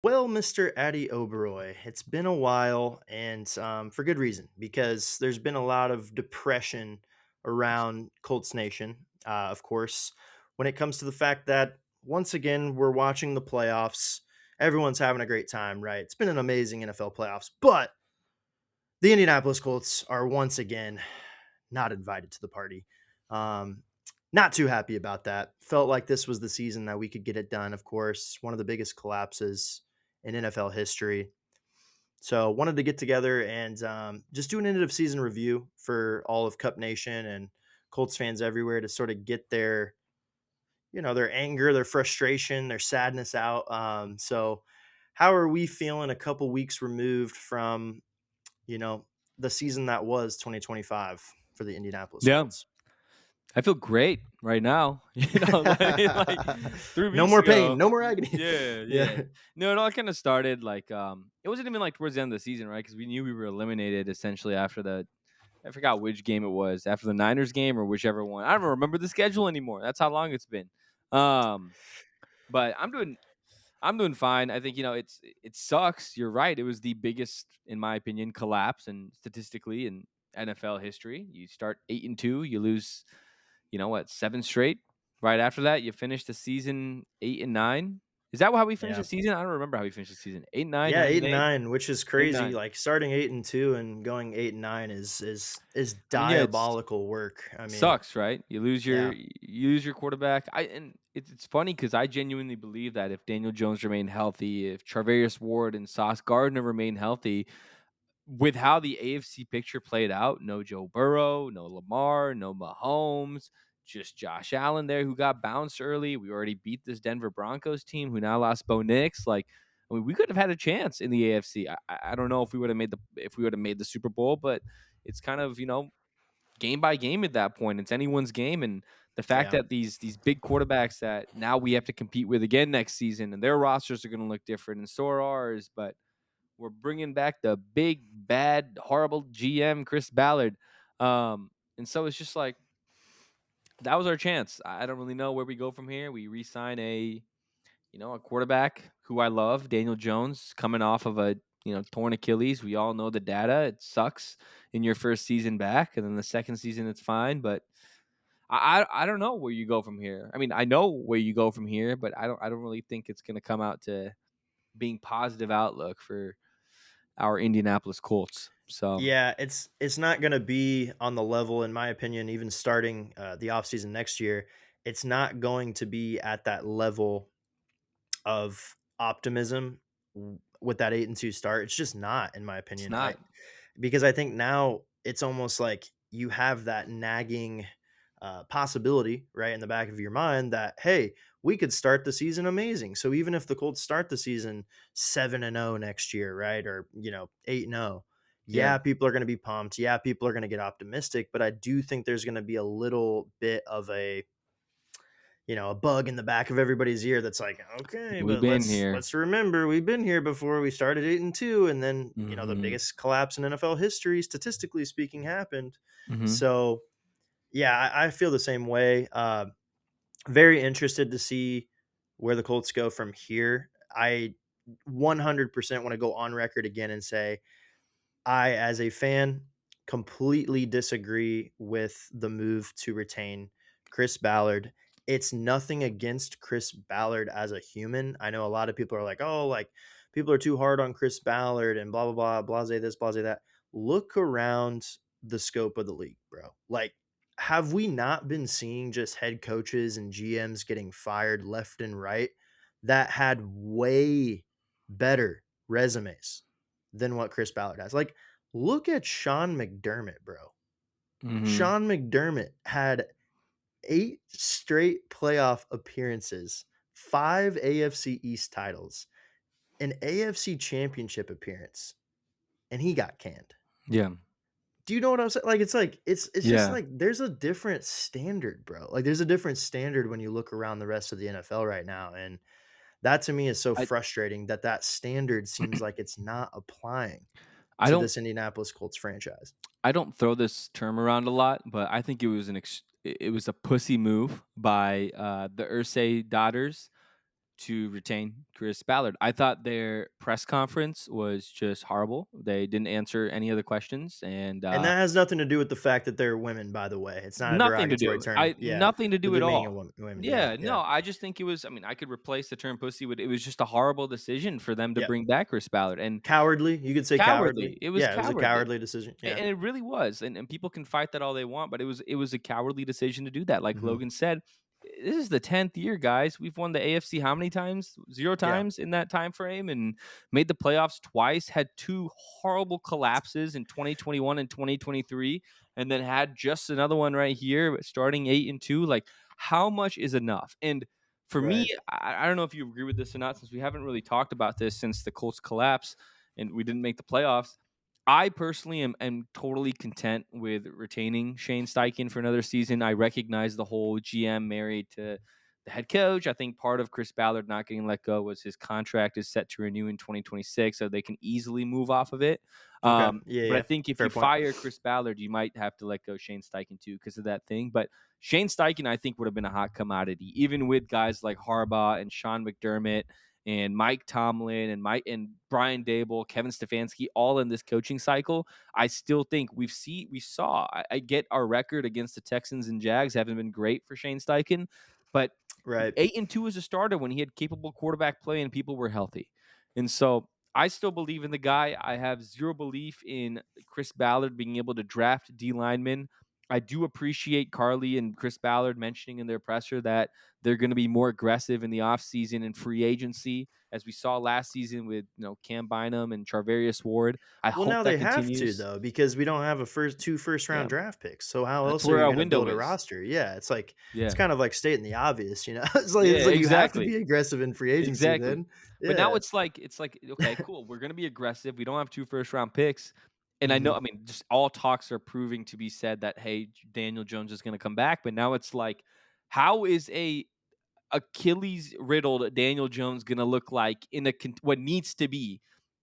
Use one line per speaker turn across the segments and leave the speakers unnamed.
Well, Mr. Addy Oberoi, it's been a while, and for good reason, because there's been a lot of depression around Colts Nation. Of course, when it comes to the fact that once again we're watching the playoffs, everyone's having a great time, right? It's been an amazing NFL playoffs, but the Indianapolis Colts are once again not invited to the party. Um, not too happy about that. Felt like this was the season that we could get it done. Of course, one of the biggest collapses in NFL history. So wanted to get together and just do an end of season review for all of Cup Nation and Colts fans everywhere to sort of get their anger, their frustration, their sadness out. So how are we feeling a couple weeks removed from you know the season that was 2025 for the Indianapolis
Yeah,
Colts?
I feel great right now. I mean, like 3
No
weeks
more pain,
ago.
no more agony.
Yeah, yeah.
Yeah,
No, it all kinda started it wasn't even, like, towards the end of the season, right? Because we knew we were eliminated essentially after I forgot which game it was, after the Niners game or whichever one. I don't remember the schedule anymore. That's how long it's been. Um, but I'm doing fine. I think, it sucks. You're right. It was the biggest, in my opinion, collapse and statistically in NFL history. You start 8-2, you lose, what, seven straight. Right after that, you finish the season 8-9. Is that how we finished
yeah.
the season? I don't remember how we finished the season. 8-9,
Yeah,
nine
8
and
and
eight,
9, which is
eight
crazy.
nine.
Like starting 8 and 2 and going 8 and 9 is
I mean, yeah, it's
diabolical work. I mean,
sucks, right?
yeah.
You lose your quarterback. It's funny because I genuinely believe that if Daniel Jones remained healthy, if Charvarius Ward and Sauce Gardner remained healthy, with how the AFC picture played out, no Joe Burrow, no Lamar, no Mahomes, just Josh Allen there who got bounced early. We already beat this Denver Broncos team who now lost Bo Nix. I mean, we could have had a chance in the AFC. I don't know if we would have made the Super Bowl, but it's kind of game by game at that point. It's anyone's game, and the fact
Yeah.
that these big quarterbacks that now we have to compete with again next season, and their rosters are going to look different, and so are ours, but we're bringing back the big, bad, horrible GM, Chris Ballard. And so it's just like that was our chance. I don't really know where we go from here. We re-sign a quarterback who I love, Daniel Jones, coming off of a torn Achilles. We all know the data. It sucks in your first season back, and then the second season it's fine. But I don't know where you go from here. I mean, I know where you go from here, but I don't really think it's going to come out to being positive outlook for our Indianapolis Colts. So
Yeah, it's not going to be on the level in my opinion even starting the offseason next year. It's not going to be at that level of optimism with that 8 and 2 start. It's just not in my
it's
opinion. I
not.
Because I think now it's almost like you have that nagging possibility right in the back of your mind that hey, we could start the season amazing. So even if the Colts start the season 7-0 next year, right, or 8-0,
Yeah.
yeah, people are going to be pumped. Yeah, people are going to get optimistic. But I do think there's going to be a little bit of a bug in the back of everybody's ear that's like, okay,
We've
but
been
let's
here.
let's remember we've been here before. We started 8 and 2, and then the
Mhm.
biggest collapse in NFL history, statistically speaking, happened.
Mhm.
So yeah, I feel the same way. Very interested to see where the Colts go from here. I 100% want to go on record again and say I, as a fan, completely disagree with the move to retain Chris Ballard. It's nothing against Chris Ballard as a human. I know a lot of people are like, oh, like people are too hard on Chris Ballard and blah, blah, blah, blase this, blase that. Look around the scope of the league, bro. Like, have we not been seeing just head coaches and GMs getting fired left and right that had way better resumes than what Chris Ballard has? Like, look at Sean McDermott, bro.
Mhm.
Sean McDermott had 8 straight playoff appearances, 5 AFC East titles, an AFC Championship appearance, and he got canned.
Yeah.
Do you know what I'm saying? It's just
Yeah.
like there's a different standard, bro. Like there's a different standard when you look around the rest of the NFL right now, and that to me is so
I
frustrating that that standard seems like it's not applying
I
to
don't
this Indianapolis Colts franchise.
I don't throw this term around a lot, but I think it was a pussy move by the Ursay daughters to retain Chris Ballard. I thought their press conference was just horrible. They didn't answer any of the questions, and
And that has nothing to do with the fact that they're women, by the way. It's not a
nothing to
derogatory
do.
term.
I
Yeah.
nothing to
For
do at
them being
all.
women. Yeah.
Yeah,
Yeah.
no, I just think it was. I mean, I could replace the term pussy with. It was just a horrible decision for them to
Yeah.
bring back Chris Ballard, and
Cowardly. You could say cowardly.
cowardly. It was
Yeah. It was a
cowardly.
cowardly decision. Yeah.
And it really was, and people can fight that all they want, but it was a cowardly decision to do that. Like
Hmm.
Logan said, this is the 10th year, guys. We've won the AFC how many times? 0
Yeah.
times in that time frame, and made the playoffs twice. Had two horrible collapses in 2021 and 2023, and then had just another one right here, starting 8-2. Like, how much is enough? And for me,
Right.
I don't know if you agree with this or not, since we haven't really talked about this since the Colts collapse and we didn't make the playoffs. I personally am totally content with retaining Shane Steichen for another season. I recognize the whole GM married to the head coach. I think part of Chris Ballard not getting let go was his contract is set to renew in 2026, so they can easily move off of it.
Okay. Yeah.
But I
Yeah.
think if
Fair
you
point.
fire Chris Ballard, you might have to let go Shane Steichen too because of that thing. But Shane Steichen, I think, would have been a hot commodity, even with guys like Harbaugh and Sean McDermott and Mike Tomlin and Brian Dable, Kevin Stefanski, all in this coaching cycle. I still think we saw. I get our record against the Texans and Jags haven't been great for Shane Steichen, but
Right.
8-2 as a starter when he had capable quarterback play and people were healthy. And so I still believe in the guy. I have zero belief in Chris Ballard being able to draft D linemen. I do appreciate Carly and Chris Ballard mentioning in their presser that they're going to be more aggressive in the offseason and free agency, as we saw last season with Cam Bynum and Charvarius Ward. I
Well,
hope
now
that
they have to
continues.
though, because we don't have a two first
Yeah,
round draft picks. So how
that's
else are
where
you
our
going to
window
build a
is.
roster? Yeah, it's
Yeah,
kind of like stating the obvious, you know.
yeah,
It's like you have to
exactly.
be aggressive in free agency
Exactly.
then.
But now
Yeah.
it's like, okay, cool. We're gonna be aggressive. We don't have 2 first round picks. And I know,
Hmm.
I mean, just all talks are proving to be said that hey, Daniel Jones is gonna come back. But now it's like, how is a Achilles riddled Daniel Jones gonna look like in what needs to be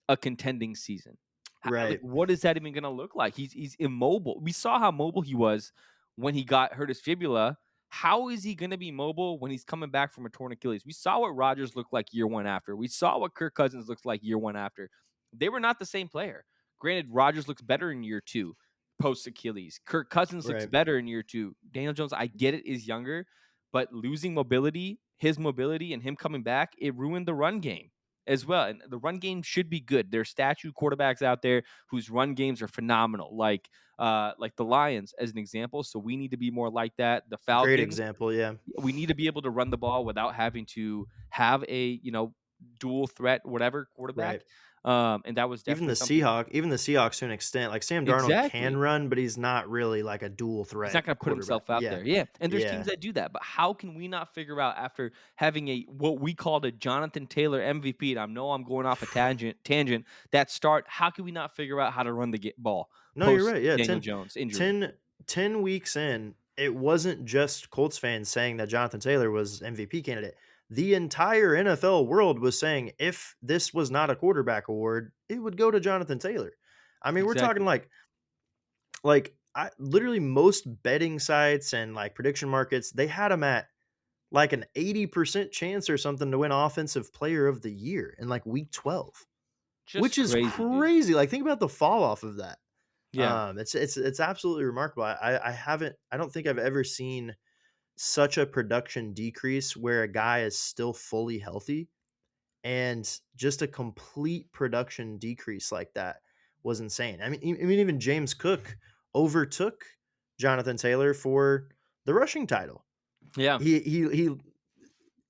a contending season? Like,
Right.
what is that even gonna look like? He's immobile. We saw how mobile he was when he got hurt his fibula. How is he gonna be mobile when he's coming back from a torn Achilles? We saw what Rodgers looked like year one after. We saw what Kirk Cousins looks like year one after. They were not the same player. Granted, Rodgers looks better in year two post Achilles. Kirk Cousins looks
Right.
better in year two. Daniel Jones, I get it, is younger, but losing mobility, his mobility, and him coming back, it ruined the run game as well. And the run game should be good. There's statue quarterbacks out there whose run games are phenomenal, like the Lions as an example. So we need to be more like that. The
Great
Falcons,
example. Yeah.
we need to be able to run the ball without having to have a dual threat whatever quarterback.
Right.
And that was definitely something.
Even the Seahawks to an extent, like Sam Darnold can
Exactly.
run, but he's not really like a dual
He's
threat
not going to put
quarterback.
himself out
Yeah.
there. Yeah. And there's teams
Yeah.
that do that. But how can we not figure out after having a what we called a Jonathan Taylor MVP? And I know I'm going off a tangent that start. How can we not figure out how to run the ball
No, you're
post
right. Yeah,
Daniel Jones injury?
10 weeks in, it wasn't just Colts fans saying that Jonathan Taylor was MVP candidate. The entire NFL world was saying if this was not a quarterback award, it would go to Jonathan Taylor. I mean, we're talking
Exactly.
I literally most betting sites and like prediction markets, they had him at like an 80% chance or something to win offensive player of the year in like week 12, which
Just
is
crazy, dude.
crazy. Like think about the fall off of that.
Yeah.
It's absolutely remarkable. I don't think I've ever seen such a production decrease where a guy is still fully healthy, and just a complete production decrease like that was insane. I mean even James Cook overtook Jonathan Taylor for the rushing title.
Yeah.
He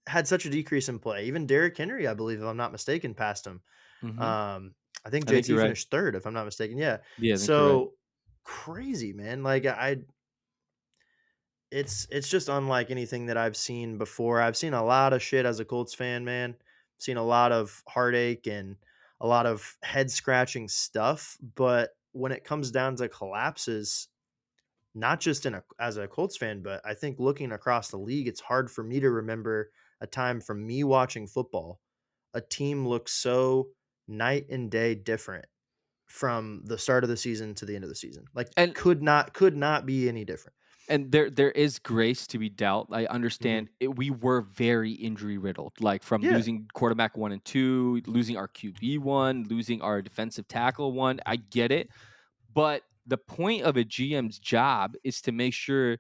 had such a decrease in play. Even Derrick Henry, I believe, if I'm not mistaken, passed him.
Hmm.
I think
I think
JT
you're right.
finished third, if I'm not mistaken. Yeah.
Yeah, I think you're right.
So crazy, man. It's just unlike anything that I've seen before. I've seen a lot of shit as a Colts fan, man. Seen a lot of heartache and a lot of head scratching stuff. But when it comes down to collapses, not just as a Colts fan, but I think looking across the league, it's hard for me to remember a time from me watching football, a team looks so night and day different from the start of the season to the end of the season. Like
And
could not be any different.
And there is grace to be dealt. I
Mhm.
understand we were very injury riddled, like from
Yeah,
losing quarterback 1 and 2, losing our QB 1, losing our defensive tackle 1. I get it. But the point of a GM's job is to make sure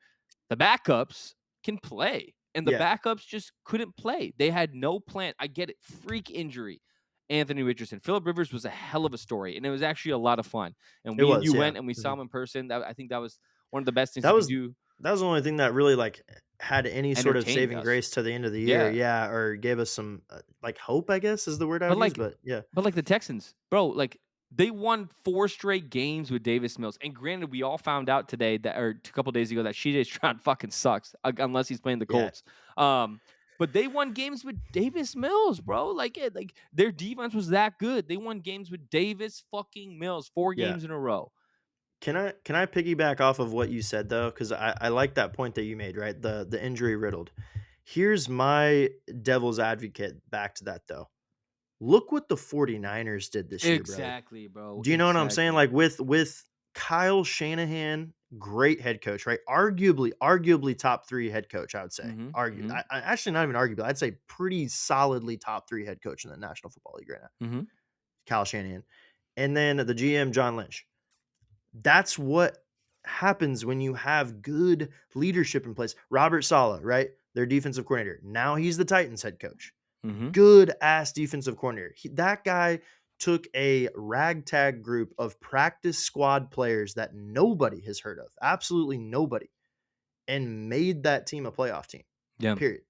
the backups can play. And the
yeah,
backups just couldn't play. They had no plan. I get it. Freak injury. Anthony Richardson. Philip Rivers was a hell of a story. And it was actually a lot of fun. And
it
we and
was,
you
yeah.
went and we saw
Mhm.
him in person. I think that was one of the best things
That
you could
was
do.
that was the only thing that really, like, had any sort of
Entertained
saving
us.
grace to the end of the year,
Yeah.
yeah, or gave us some, like, hope, I guess, is the word I
But
would use,
like
but yeah.
but like the Texans, bro, like they won 4 straight games with Davis Mills. And granted, we all found out today that or a couple days ago that CJ Stroud fucking sucks unless he's playing the
Yeah,
Colts. But they won games with Davis Mills, bro. Like their defense was that good. They won games with Davis fucking Mills 4
yeah.
games in a row.
Can I piggyback off of what you said, though? Because I like that point that you made, right? The injury riddled. Here's my devil's advocate back to that, though. Look what the 49ers did this year, brother.
Exactly, bro.
Do you know what I'm saying?
Exactly.
Like, with Kyle Shanahan, great head coach, right? Arguably top 3 head coach, I would say.
Mhm.
Argue
Mhm.
I actually not even arguably, I'd say pretty solidly top 3 head coach in the National Football League right now,
Mhm.
Kyle Shanahan. And then the GM, John Lynch. That's what happens when you have good leadership in place. Robert Saleh, right? Their defensive coordinator. Now he's the Titans head coach.
Mhm.
Good ass defensive coordinator. That guy took a ragtag group of practice squad players that nobody has heard of, absolutely nobody, and made that team a playoff team.
Yeah.
Period.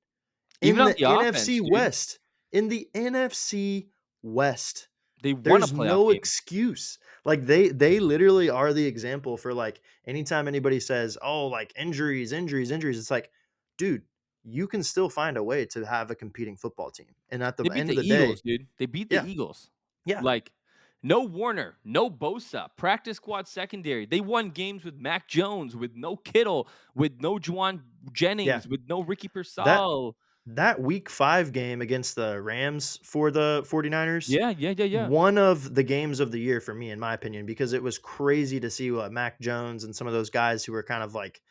Even
In
on
the
the offense,
NFC
dude.
West, in the NFC West,
They won a
there's
playoff
no
game.
excuse. Like they literally are the example for, like, anytime anybody says, "Oh, like injuries, injuries, injuries," it's like, dude, you can still find a way to have a competing football team. And at the
They beat
end of
the
the day,
Eagles, dude. They beat the
yeah,
Eagles.
yeah,
Like, no Warner, no Bosa, practice squad secondary. They won games with Mac Jones, with no Kittle, with no Juwan
yeah.
Jennings, with no Ricky
That
Pearsall.
that week 5 game against the Rams for the 49ers,
Yeah, yeah, yeah, yeah.
one of the games of the year for me, in my opinion, because it was crazy to see what Mac Jones and some of those guys who were kind of like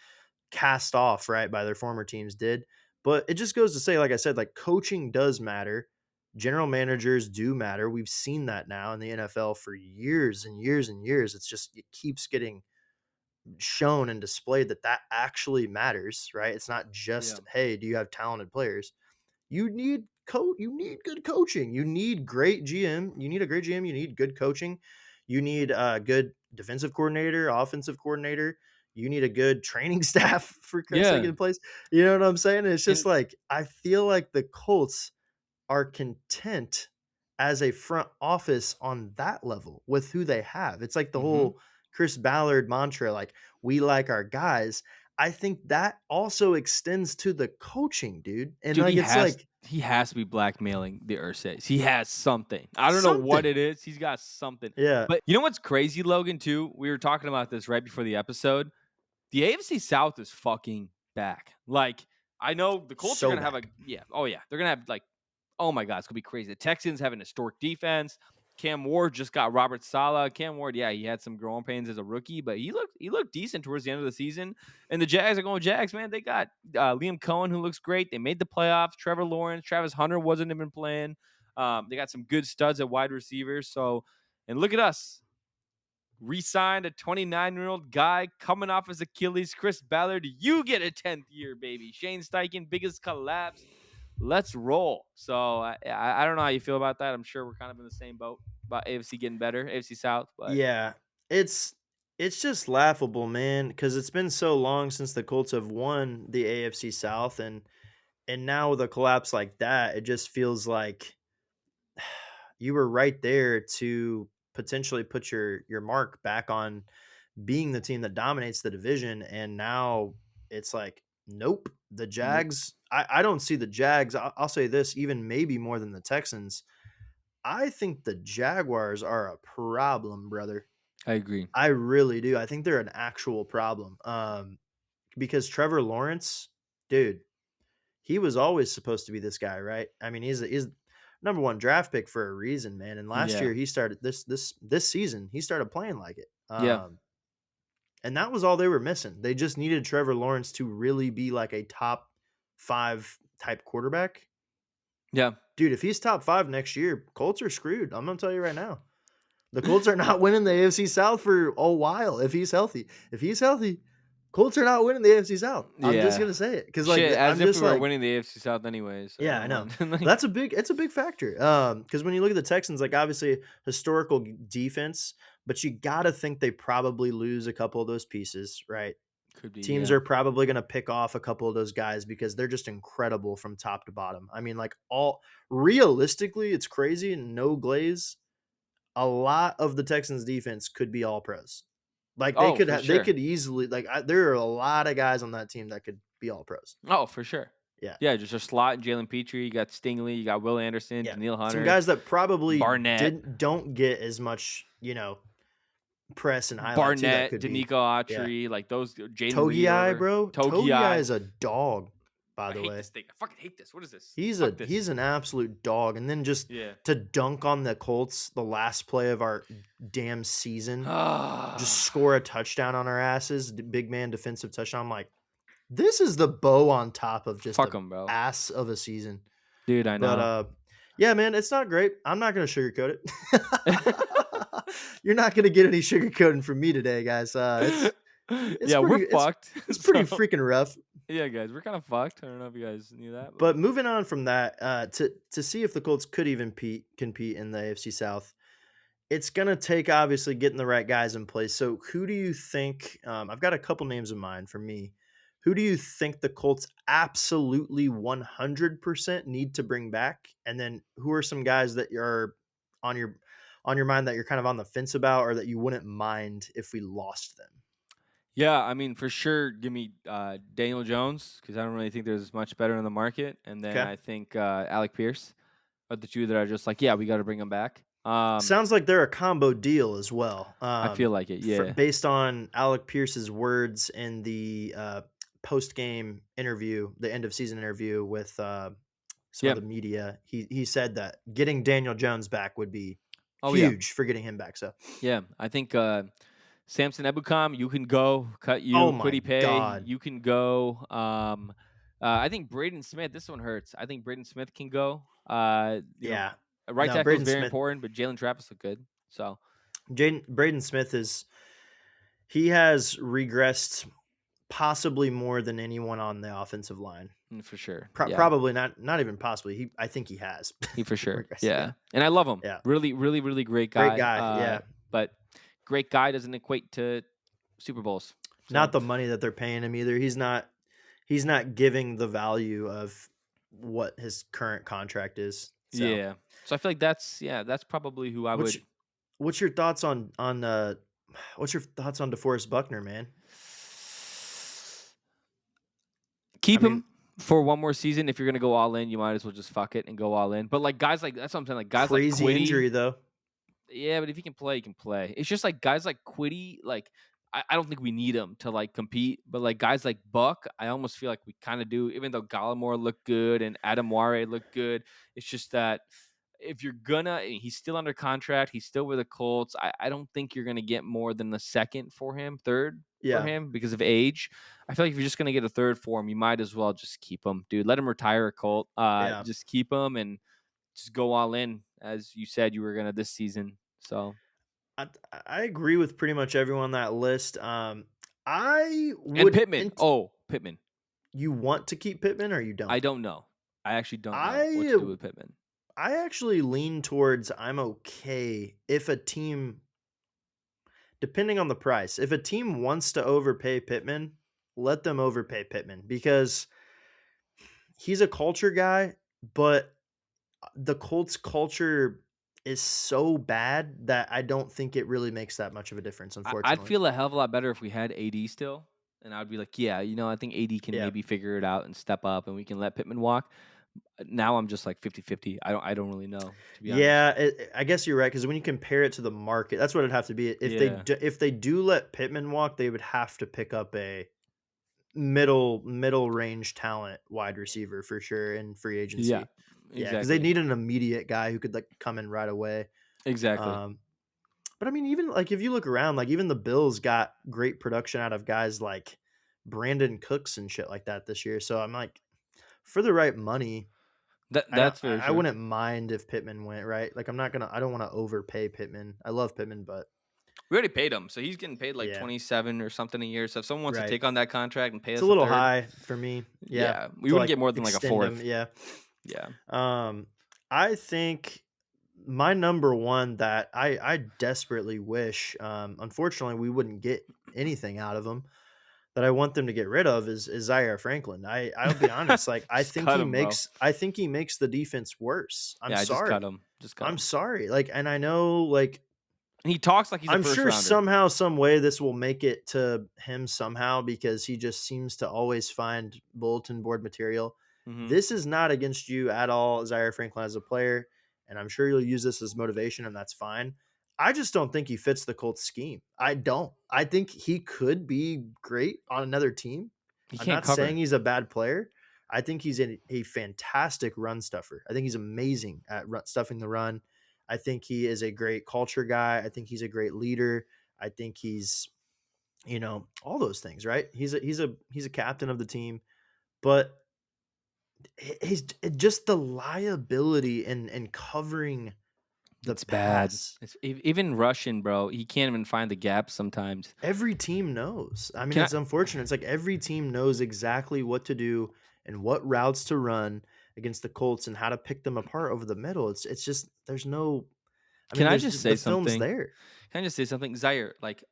cast off, right, by their former teams did. But it just goes to say, like I said, like, coaching does matter. General managers do matter. We've seen that now in the NFL for years and years and years. It's just, it keeps getting shown and displayed that that actually matters, right? It's not
Yeah.
just, hey, do you have talented players? You need good coaching. You need great GM. You need a great GM. You need good coaching. You need a good defensive coordinator, offensive coordinator. You need a good training staff, for Christ's sake,
Yeah.
in place. You know what I'm saying? It's just
And
like, I feel like the Colts are content as a front office on that level with who they have. It's like the
mhm.
whole Chris Ballard mantra, like, we like our guys. I think that also extends to the coaching, dude. And
Dude,
like, it's like
he has to be blackmailing the Ursays. He has something. I don't know what
something.
it is. He's got something.
Yeah.
But you know what's crazy, Logan, too? We were talking about this right before the episode. The AFC South is fucking back. Like, I know the Colts are
So
gonna have a
back.
yeah, oh yeah, they're gonna have like, oh my god, it's gonna be crazy. The Texans have an historic defense. Cam Ward just got Robert Sala. Cam Ward, yeah, he had some growing pains as a rookie, but he looked decent towards the end of the season. And the Jags are going Jags, man. They got Liam Cohen, who looks great. They made the playoffs. Trevor Lawrence, Travis Hunter wasn't even playing. They got some good studs at wide receivers. So, and look at us re-signed a 29-year-old guy coming off his Achilles, Chris Ballard. You get a 10th year, baby. Shane Steichen, biggest collapse. Let's roll. So I don't know how you feel about that. I'm sure we're kind of in the same boat about AFC getting better, AFC South, but
Yeah. It's it's just laughable, man, because it's been so long since the Colts have won the AFC South, and now with a collapse like that, it just feels like you were right there to potentially put your mark back on being the team that dominates the division, and now it's like, nope. The
nope.
Jags, I don't see the Jags. I'll say this, even maybe more than the Texans. I think the Jaguars are a problem, brother.
I agree.
I really do. I think they're an actual problem. Because Trevor Lawrence, dude, he was always supposed to be this guy, right? I mean, he's number one draft pick for a reason, man. And last
Yeah.
year he started this season he started playing like it.
Yeah.
and that was all they were missing. They just needed Trevor Lawrence to really be like a top 5 type quarterback.
Yeah.
Dude, if he's top 5 next year, Colts are screwed. I'm gonna tell you right now. The Colts are not winning the AFC South for a while if he's healthy. If he's healthy, Colts are not winning the AFC South. I'm just
Yeah.
gonna say it because
Shit, as
I'm
if we
just
were
like,
winning the AFC South anyways. I
yeah, I
don't
know.
know. Like,
It's a big factor. Because when you look at the Texans, like obviously historical defense, but you gotta think they probably lose a couple of those pieces, right?
could be,
Teams
yeah.
are probably gonna pick off a couple of those guys because they're just incredible from top to bottom. I mean, like all realistically, it's crazy and no glaze. A lot of the Texans defense could be all pros. Like
Oh, for
they
sure.
could easily there are a lot of guys on that team that could be all pros.
Oh, for sure.
Yeah.
Yeah, just a slot, Jalen Petrie, you got Stingley, you got Will Anderson,
Yeah.
Daniil
Some
Hunter,
guys that probably
Barnett,
don't get as much, press and highlight too that
Barnett,
could be.
Danico
Yeah.
Autry, like those Jaden Reed
Togiai,
over
bro. Togiai
Togiai.
is a dog, by
I
the
hate
way.
this thing. I fucking hate this. What is this?
He's
Fuck this.
an absolute dog. And then just
Yeah.
to dunk on the Colts the last play of our damn season, just
Ah,
score a touchdown on our asses, big man defensive touchdown. I'm like, this is the bow on top of just
fuck
a
them, bro.
ass of a season.
Dude, I
But
know.
yeah, man, it's not great. I'm not gonna sugarcoat it. You're not gonna get any sugarcoating from me today, guys.
Yeah, we're fucked.
It's pretty
So,
freaking rough.
yeah, guys, we're kind of fucked. I don't know if you guys knew that, but
But moving on from that, to see if the Colts could even compete in the AFC South, it's gonna take obviously getting the right guys in place. So who do you think? I've got a couple names in mind for me. Who do you think the Colts absolutely 100% need to bring back? And then who are some guys that are on your mind that you're kind of on the fence about, or that you wouldn't mind if we lost them?
yeah, I mean, for sure, give me Daniel Jones because I don't really think there's much better in the market, and then
Okay.
I think Alec Pierce are the two that are just like, yeah, we got to bring him back.
Sounds like they're a combo deal as well.
I feel like it. Yeah,
Based on Alec Pierce's words in the post game interview, the end of season interview with some
yeah.
other media, he said that getting Daniel Jones back would be
Oh yeah,
huge for getting him back. So,
yeah. I think Samson Ebukam, you can go. Cut
oh
you,
my
Quiddy Pay,
god,
you can go. I think Braden Smith. This one hurts. I think Braden Smith can go.
yeah,
A right
no,
tackle is
Braden
very
Smith,
important, but Jalen Travis looked good. So
Braden Smith he has regressed possibly more than anyone on the offensive line.
for sure, yeah.
Probably not even possibly. I think he has
He for sure.
regressed. Yeah,
Yeah. And I love him.
yeah,
Really, really, really great
great
guy.
guy. Yeah.
But great guy doesn't equate to Super Bowls.
Not
So
the money that they're paying him either. He's not giving the value of what his current contract is. So,
yeah. So I feel like that's probably who I
what's
would
your, what's your thoughts on what's your thoughts on DeForest Buckner, man? I
keep
mean,
him for one more season. If you're gonna go all in, you might as well just fuck it and go all in. But like guys like that's what I'm saying. Like guys like
crazy
Quiddy,
injury though.
yeah, but if he can play, he can play. It's just like guys like Quiddy, like I don't think we need him to like compete, but like guys like Buck, I almost feel like we kind of do, even though Gallimore looked good and Adam Ware looked good. It's just that if you're gonna, he's still under contract, he's still with the Colts. I don't think you're gonna get more than the second for him, third for
Yeah,
him because of age. I feel like if you're just gonna get a third for him, you might as well just keep him, dude. Let him retire a Colt.
yeah.
Just keep him and just go all in, as you said you were gonna this season. So
I agree with pretty much everyone on that list. I
and
would.
Pittman. Oh, Pittman.
You want to keep Pittman or you
I
don't?
don't know. I actually don't know what to
I
do with Pittman.
I actually lean towards I'm okay if a team, depending on the price, if a team wants to overpay Pittman, let them overpay Pittman because he's a culture guy, but the Colts culture is so bad that I don't think it really makes that much of a difference,
I'd
unfortunately.
feel a hell of a lot better if we had AD still, and I would be like, yeah, I think AD can
Yeah.
maybe figure it out and step up, and we can let Pittman walk. Now I'm just like 50-50. I don't really know, to be honest.
Yeah, I guess you're right because when you compare it to the market, that's what it'd have to be.
Yeah.
If they do let Pittman walk, they would have to pick up a middle range talent wide receiver for sure in free
Yeah.
agency. Yeah, because they
Exactly.
need an immediate guy who could like come in right away.
Exactly.
Um, But I mean, even like if you look around, like even the Bills got great production out of guys like Brandon Cooks and shit like that this year. So I'm like, for the right money,
That's very
I
true.
wouldn't mind if Pittman went, right? Like I don't want to overpay Pittman. I love Pittman, but
We already paid him, so he's getting paid like
yeah,
27 or something a year. So if someone wants to
right.
take on that contract and pay
It's a
us a
little
third,
high for me. Yeah,
yeah, we
to
wouldn't
like
get more than like a
extend him.
fourth.
Yeah.
Yeah.
Um, I think my number one that I desperately wish, unfortunately, we wouldn't get anything out of him. That I want them to get rid of is Zaire Franklin. I'll be honest, like
Just cut him, bro.
I think he makes the defense worse. I'm
Yeah, just cut
sorry.
him. Just cut
I'm
him.
sorry. Like, and I know like
And he talks like he's a
I'm
first
sure
rounder.
somehow, some way this will make it to him somehow because he just seems to always find bulletin board material.
Hmm.
This is not against you at all, Zaire Franklin as a player, and I'm sure you'll use this as motivation, and that's fine. I just don't think he fits the Colts scheme. I don't. I think he could be great on another team.
He
I'm
can't
not saying
cover.
he's a bad player. I think he's a fantastic run stuffer. I think he's amazing at stuffing the run. I think he is a great culture guy. I think he's a great leader. I think he's, all those things, right? He's a captain of the team, but he's just the liability and covering the
It's bad.
pass.
Even Russian, bro. He can't even find the gap sometimes.
Every team knows. I mean,
Can
it's
I?
unfortunate. It's like every team knows exactly what to do and what routes to run against the Colts and how to pick them apart over the middle. It's just there's no. I
Can
mean,
I
there's
just
just, the
say
film's
something?
there.
Can I just say something, Zaire? Like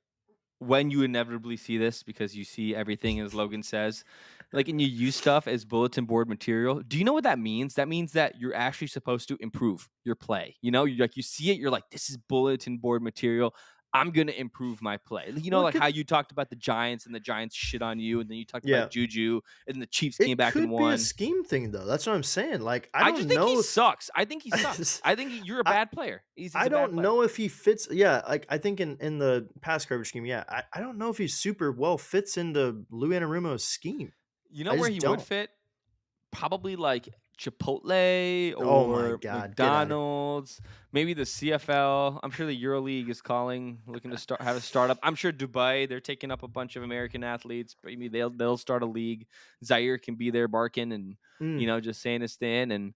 when you inevitably see this because you see everything as Logan says, like and you use stuff as bulletin board material. Do you know what that means? That means that you're actually supposed to improve your play. You like you see it, you're like, this is bulletin board material. I'm gonna improve my play.
Well, it
Like
could.
how you talked about the Giants and the Giants shit on you, and then you talked about
Yeah,
Juju and the Chiefs came
it
back and
could be a
won.
scheme thing though. That's what I'm saying. Like I
I just
don't
think he
know if
sucks. I think he sucks. I think you're a
I
bad player. He's
I
a bad
don't
player.
know if he fits. Yeah, like I think in the pass coverage scheme. Yeah, I don't know if he super well fits into Lou Anarumo's scheme.
You know
I
where
just
he would
don't.
fit? Probably like Chipotle
Oh my
or
god, get out of here.
McDonald's, maybe the CFL. I'm sure the EuroLeague is calling, looking to have a startup. I'm sure Dubai, they're taking up a bunch of American athletes. Maybe they'll start a league. Zaire can be there barking and
Mm.
just saying his stand, and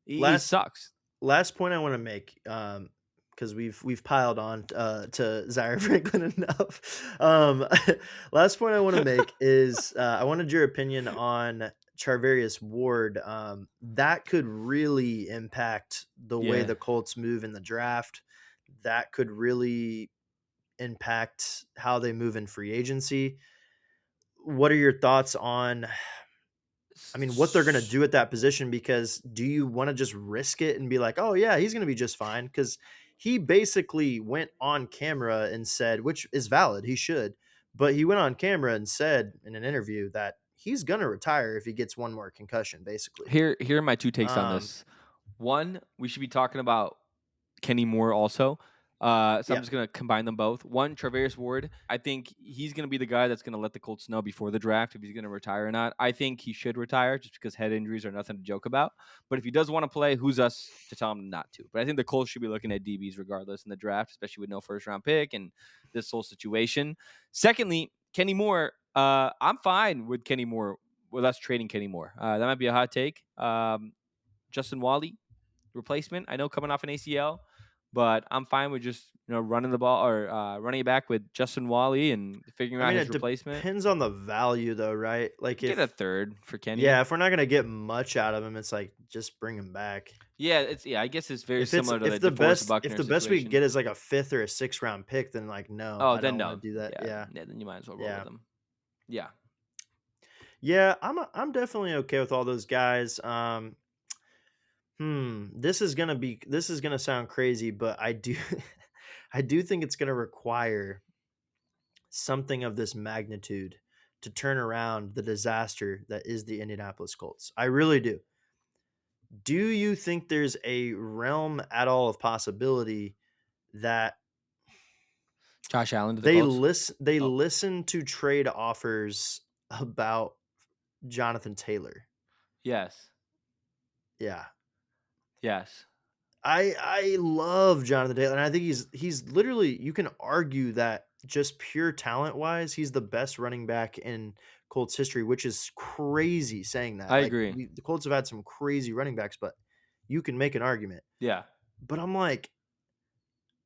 he
Last
sucks.
last point I want to make, because we've piled on to Zaire Franklin enough. Last point I want to make is I wanted your opinion on Charvarius Ward. That could really impact the way
Yeah.
the Colts move in the draft. That could really impact how they move in free agency. What are your thoughts on I mean, what they're gonna do at that position because do you wanna just risk it and be like, "Oh, yeah, he's gonna be just fine," because he basically went on camera and said which is valid, he should, but he went on camera and said in an interview that he's gonna retire if he gets one more concussion, basically.
Here are my two takes on
Um,
this. One, we should be talking about Kenny Moore also. So I'm
yeah.
just gonna combine them both. One, Travarius Ward. I think he's gonna be the guy that's gonna let the Colts know before the draft if he's gonna retire or not. I think he should retire just because head injuries are nothing to joke about. But if he does want to play, who's us to tell him not to? But I think the Colts should be looking at DBs regardless in the draft, especially with no first round pick and this whole situation. Secondly, Kenny Moore. I'm fine with Kenny Moore with us trading Kenny Moore. That might be a hot take. Justin Wally replacement. I know coming off an ACL, but I'm fine with just running the ball or running it back with Justin Wally and figuring
I
out
mean,
his
it
replacement.
depends on the value though, right? Like,
Get a
if
third for Kenny.
yeah, if we're not gonna get much out of him, it's like, just bring him back.
Yeah. I guess it's very similar to the DeForest
If
Buckner
the best we could
situation.
get is like a 5th or a 6th round pick, then, like, no,
Oh,
I
then
don't wanna
no.
do that.
Yeah,
Yeah.
yeah. Then you might as well roll with
Yeah.
him. Yeah.
Yeah, I'm definitely okay with all those guys. This is gonna sound crazy, but I do I do think it's gonna require something of this magnitude to turn around the disaster that is the Indianapolis Colts. I really do. Do you think there's a realm at all of possibility that
Josh Allen to the Colts.
they
Oh,
listen to trade offers about Jonathan Taylor?
yes,
Yeah.
yes.
I love Jonathan Taylor, and I think he's literally you can argue that just pure talent wise, he's the best running back in Colts history, which is crazy saying that.
I
Like
agree.
the Colts have had some crazy running backs, but you can make an argument.
Yeah,
But I'm like,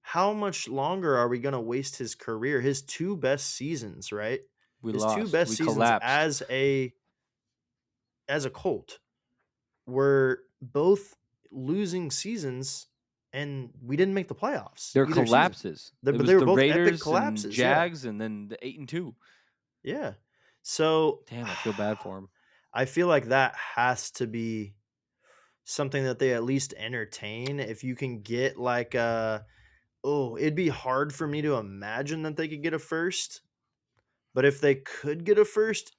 how much longer are we gonna waste his career? His 2 best seasons, right?
we
His 2
lost.
best
We
seasons
collapsed.
as a Colt were both losing seasons, and we didn't make the playoffs
Their
either season.
collapses. It
But
was
they were
the
both epic
Raiders and
collapses, yeah.
Jags, and then the 8-2.
Yeah. So,
Damn, I feel bad for him.
I feel like that has to be something that they at least entertain. If you can get like it'd be hard for me to imagine that they could get a first, but if they could get a first,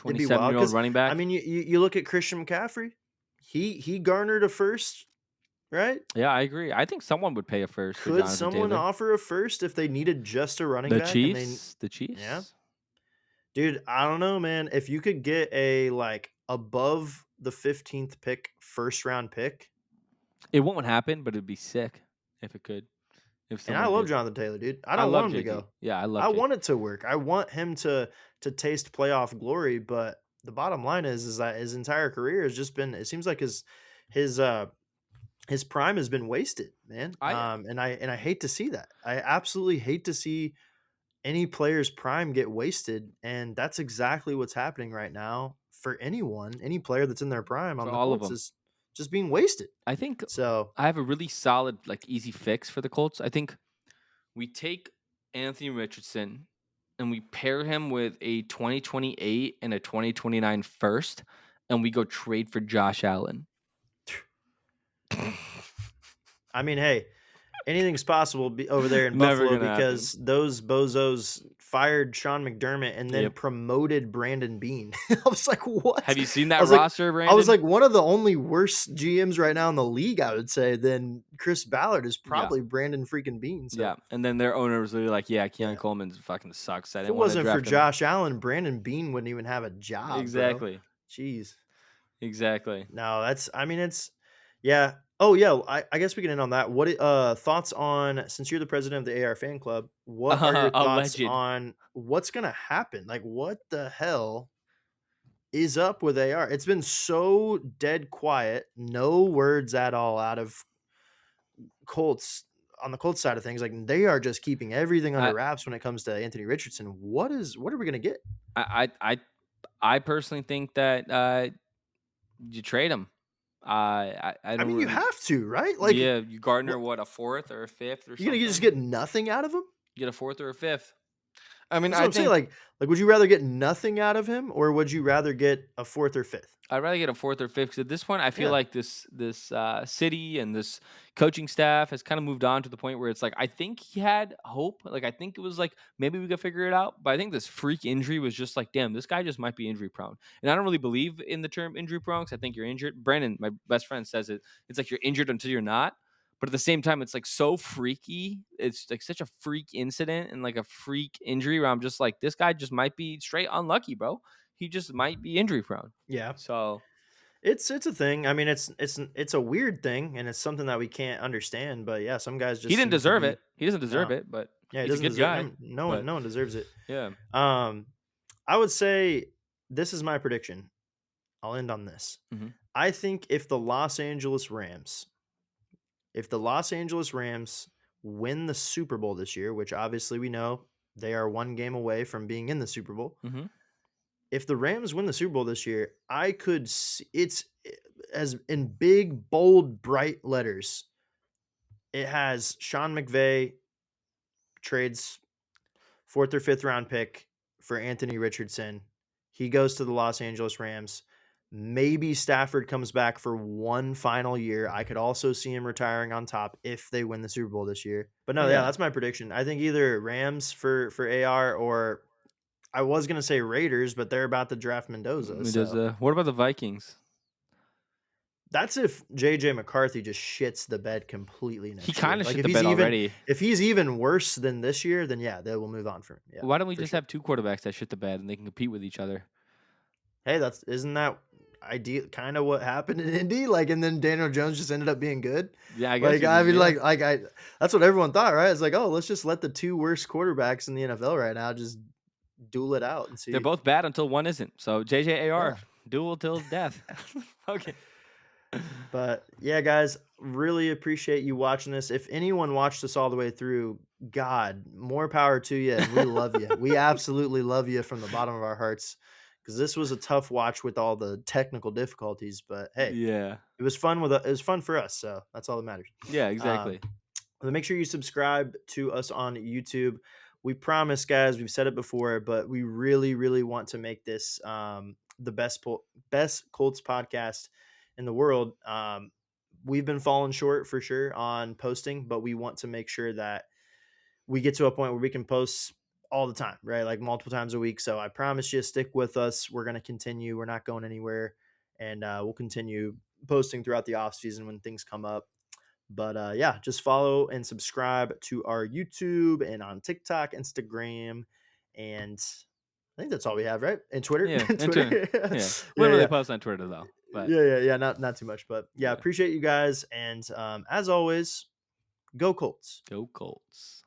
it'd be wild.
27-year-old
Because
running
I
back.
mean, you look at Christian McCaffrey, he garnered a first, right?
Yeah, I agree. I think someone would pay a first for
Could
Jonathan
someone
Taylor.
offer a first if they needed just a running
The
back and they
Chiefs? The
yeah.
Chiefs?
Dude, I don't know, man. If you could get a like above the 15th pick, first round pick,
It won't happen, but it'd be sick if it could. If
and I
someone
love
did.
Jonathan Taylor, dude. I
I
don't
love
want him to
JT.
go.
Yeah, I love
I
JT.
want it to work. I want him to taste playoff glory, but the bottom line is that his entire career has just been it seems like his uh his prime has been wasted, man.
I
And I hate to see that. I absolutely hate to see any player's prime get wasted, and that's exactly what's happening right now for anyone. Any player that's in their prime
for
on the
all of
Colts
them.
is just being wasted.
I think
So,
I have a really solid, like, easy fix for the Colts. I think we take Anthony Richardson and we pair him with a 2028 and a 2029 first, and we go trade for Josh Allen.
I mean, hey, anything's possible over there in
Never
Buffalo
gonna happen.
because those bozos fired Sean McDermott and then
Yep.
promoted Brandon Bean. I was like, "What?"
Have you seen
I
that
was like
roster,
I was
Brandon?
like, one of the only worst GMs right now in the league, I would say, than Chris Ballard is
Yeah.
probably Brandon freaking Bean. So,
Yeah. And then their owner was literally like, yeah, Keon
yeah.
Coleman fucking sucks. I
If it
didn't want to
wasn't for
draft him.
Josh Allen, Brandon Bean wouldn't even have a job, bro.
Exactly.
Jeez.
Exactly.
No, that's I mean, it's yeah. Oh, yeah, I guess we can end on that. Thoughts on since you're the president of the AR fan club, what are your thoughts
Alleged.
on what's gonna happen? Like, what the hell is up with AR? It's been so dead quiet, no words at all out of Colts on the Colts side of things. Like, they are just keeping everything under
I
wraps when it comes to Anthony Richardson. What are we gonna get?
I I I I personally think that you trade him. I
I
don't
mean, you
really.
have to, right? Like,
Yeah, you Gardner
what
what, a fourth or a fifth or
you gonna just
something?
get nothing out of him?
You get a fourth or a fifth. I mean,
That's what
I
I'm saying,
think
like, would you rather get nothing out of him, or would you rather get a 4th or 5th?
I'd rather get a fourth or fifth 'cause at this point, I feel
Yeah.
like this city and this coaching staff has kind of moved on to the point where it's like I think he had hope. Like I think it was like maybe we could figure it out. But I think this freak injury was just like, damn, this guy just might be injury prone. And I don't really believe in the term injury prone because I think you're injured. Brandon, my best friend, says it. It's like you're injured until you're not. But at the same time, it's like so freaky. It's like such a freak incident and like a freak injury where I'm just like, this guy just might be straight unlucky, bro. He just might be injury prone.
Yeah.
So
It's a thing. I mean, it's a weird thing, and it's something that we can't understand, but yeah, some guys
he
just
didn't
seem to
deserve
be
it. He doesn't deserve
no.
it, but
Yeah, he
he's a
doesn't
good
deserve
guy.
him.
But
No one deserves it.
yeah.
Um, I would say this is my prediction. I'll end on this.
Mhm.
I think if the Los Angeles Rams win the Super Bowl this year, which obviously we know they are one game away from being in the Super Bowl.
Mhm.
If the Rams win the Super Bowl this year, I could see it's as in big, bold, bright letters. It has Sean McVay trades 4th or 5th round pick for Anthony Richardson. He goes to the Los Angeles Rams. Maybe Stafford comes back for one final year. I could also see him retiring on top if they win the Super Bowl this year. But no, yeah,
Yeah.
that's my prediction. I think either Rams for AR or I was gonna say Raiders, but they're about to draft Mendoza.
Does
So
what about the Vikings?
that's if JJ McCarthy just shits the bed completely
He
next year.
kind of
Like
shit the bed already.
if he's even worse than this year, then yeah, they will move on from him. Yeah,
Why don't we
for
just
sure.
have two quarterbacks that shit the bed and they can compete with each other?
Hey, that's isn't that ideal kind of what happened in Indy, like, and then Daniel Jones just ended up being good.
Yeah, I guess
Like,
you
I
could.
mean,
Yeah,
I that's what everyone thought, right? It's like, oh, let's just let the two worst quarterbacks in the NFL right now just duel it out and
they're
see.
both bad until one isn't. So JJAR,
Yeah.
duel till death. Okay.
But yeah, guys, really appreciate you watching this. If anyone watched this all the way through, God, more power to you, and we love you. We absolutely love you from the bottom of our hearts because this was a tough watch with all the technical difficulties. But hey,
Yeah.
it was fun for us, so that's all that matters.
Yeah,
Um,
exactly.
but make sure you subscribe to us on YouTube. We promise, guys. We've said it before, but we really, really want to make this the best Colts podcast in the world. We've been falling short for sure on posting, but we want to make sure that we get to a point where we can post all the time, right? Like multiple times a week. So I promise you, stick with us. We're going to continue. We're not going anywhere, and we'll continue posting throughout the off season when things come up. But yeah, just follow and subscribe to our YouTube and on TikTok, Instagram, and I think that's all we have, right? And Twitter,
Yeah, and Twitter.
Twitter.
Yeah, we
Yeah,
don't really
yeah,
post on Twitter though, but
yeah. Not too much, but yeah,
yeah,
appreciate you guys, and as always, go Colts.
go Colts.